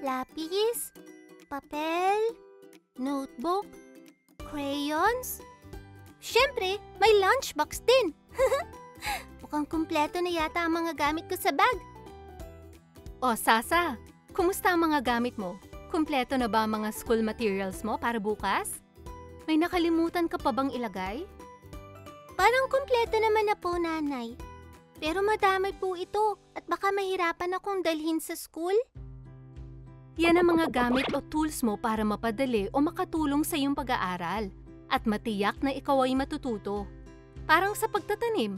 lapis, papel, notebook, crayons. Siyempre, may lunchbox din. Mukhang kumpleto na yata ang mga gamit ko sa bag. O, Sasa, kumusta ang mga gamit mo? Kumpleto na ba ang mga school materials mo para bukas? May nakalimutan ka pa bang ilagay? Parang kumpleto naman na po, Nanay. Pero madami po ito at baka mahirapan akong dalhin sa school. Yan ang mga gamit o tools mo para mapadali o makatulong sa iyong pag-aaral at matiyak na ikaw ay matututo. Parang sa pagtatanim.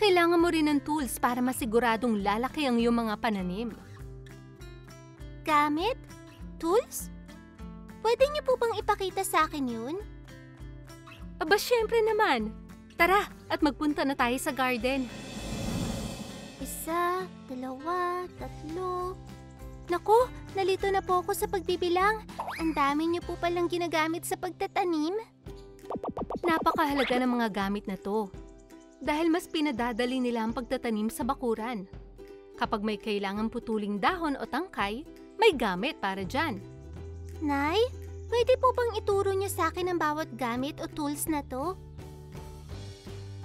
Kailangan mo rin ng tools para masiguradong lalaki ang iyong mga pananim. Gamit? Tools? Pwede niyo po bang ipakita sa akin yun? Aba, syempre naman. Tara, at magpunta na tayo sa garden. 1, 2, 3. Naku, nalito na po ako sa pagbibilang. Ang dami niyo po palang ginagamit sa pagtatanim. Napakahalaga ng mga gamit na to. Dahil mas pinadadali nila ang pagtatanim sa bakuran. Kapag may kailangang putuling dahon o tangkay, may gamit para dyan. Nay, pwede po bang ituro niyo sa akin ang bawat gamit o tools na to?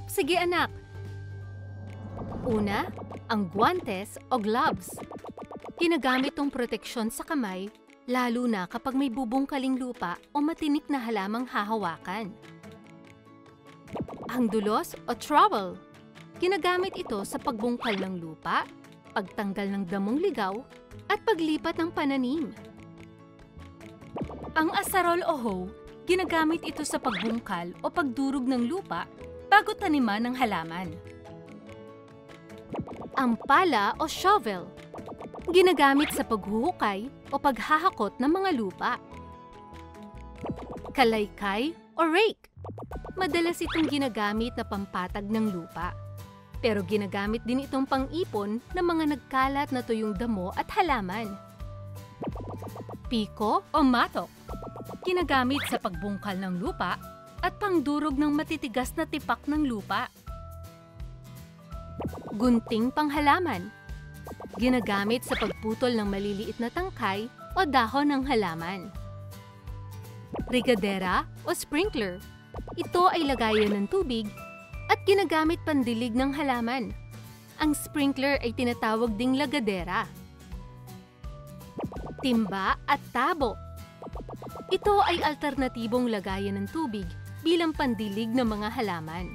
Sige anak. Una, ang guantes o gloves. Ginagamit tong proteksyon sa kamay, lalo na kapag may bubungkaling lupa o matinik na halamang hahawakan. Ang dulos o trowel. Ginagamit ito sa pagbungkal ng lupa, pagtanggal ng damong ligaw, at paglipat ng pananim. Ang asarol o hoe, ginagamit ito sa pagbungkal o pagdurog ng lupa bago taniman ng halaman. Ang pala o shovel. Ginagamit sa paghuhukay o paghahakot ng mga lupa. Kalaykay o rake. Madalas itong ginagamit na pampatag ng lupa. Pero ginagamit din itong pang-ipon ng mga nagkalat na tuyong damo at halaman. Piko o matok. Ginagamit sa pagbungkal ng lupa at pangdurog ng matitigas na tipak ng lupa. Gunting panghalaman. Ginagamit sa pagputol ng maliliit na tangkay o dahon ng halaman. Regadera o sprinkler. Ito ay lagayan ng tubig at ginagamit pandilig ng halaman. Ang sprinkler ay tinatawag ding lagadera. Timba at tabo. Ito ay alternatibong lagayan ng tubig bilang pandilig ng mga halaman.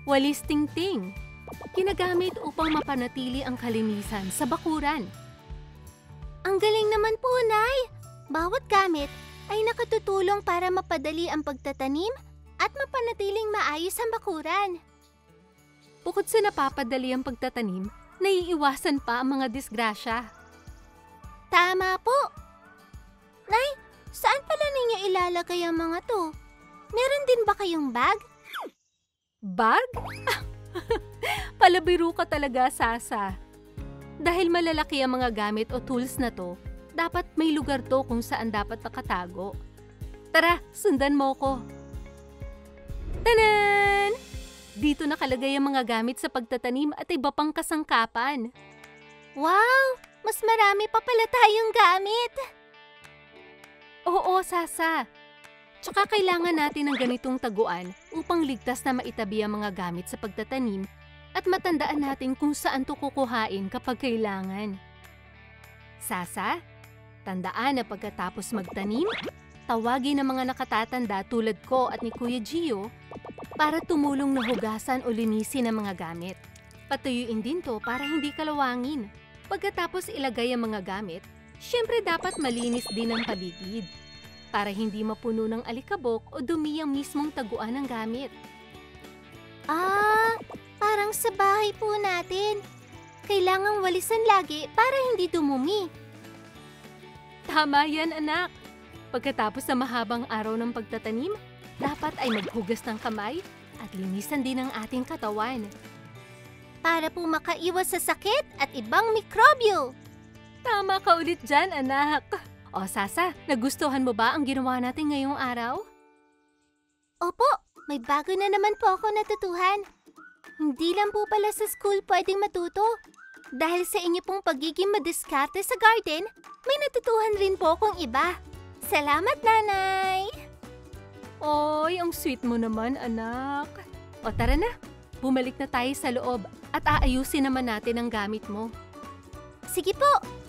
Walis tingting. Ginagamit upang mapanatili ang kalinisan sa bakuran. Ang galing naman po, Nay! Bawat gamit ay nakatutulong para mapadali ang pagtatanim at mapanatiling maayos ang bakuran. Bukod sa napapadali ang pagtatanim, naiiwasan pa ang mga disgrasya. Tama po! Nay, saan pala ninyo ilalagay ang mga to? Meron din ba kayong bag? Bag? Palabiro ka talaga, Sasa. Dahil malalaki ang mga gamit o tools na to, dapat may lugar to kung saan dapat nakatago. Tara, sundan mo ko. Tanan! Dito nakalagay ang mga gamit sa pagtatanim at iba pang kasangkapan. Wow! Mas marami pa pala tayong gamit! Oo, Sasa. Tsaka kailangan natin ng ganitong taguan upang ligtas na maitabi ang mga gamit sa pagtatanim at matandaan natin kung saan to kukuhain kapag kailangan. Sasa, tandaan na pagkatapos magtanim, tawagin ang mga nakatatanda tulad ko at ni Kuya Gio para tumulong na hugasan o linisin ang mga gamit. Patuyuin din to para hindi kalawangin. Pagkatapos ilagay ang mga gamit, syempre dapat malinis din ang paligid para hindi mapuno ng alikabok o dumi ang mismong taguan ng gamit. Ah, parang sa bahay po natin. Kailangang walisan lagi para hindi dumumi. Tama yan, anak. Pagkatapos ng mahabang araw ng pagtatanim, dapat ay maghugas ng kamay at linisan din ang ating katawan. Para po makaiwas sa sakit at ibang mikrobyo. Tama ka ulit dyan, anak. O Sasa, nagustuhan mo ba ang ginawa natin ngayong araw? Opo, may bago na naman po ako natutuhan. Hindi lang po pala sa school pwedeng matuto. Dahil sa inyo pong pagiging madiskarte sa garden, may natutuhan rin po akong iba. Salamat, Nanay! Oy, ang sweet mo naman, anak. O tara na, bumalik na tayo sa loob at aayusin naman natin ang gamit mo. Sige po!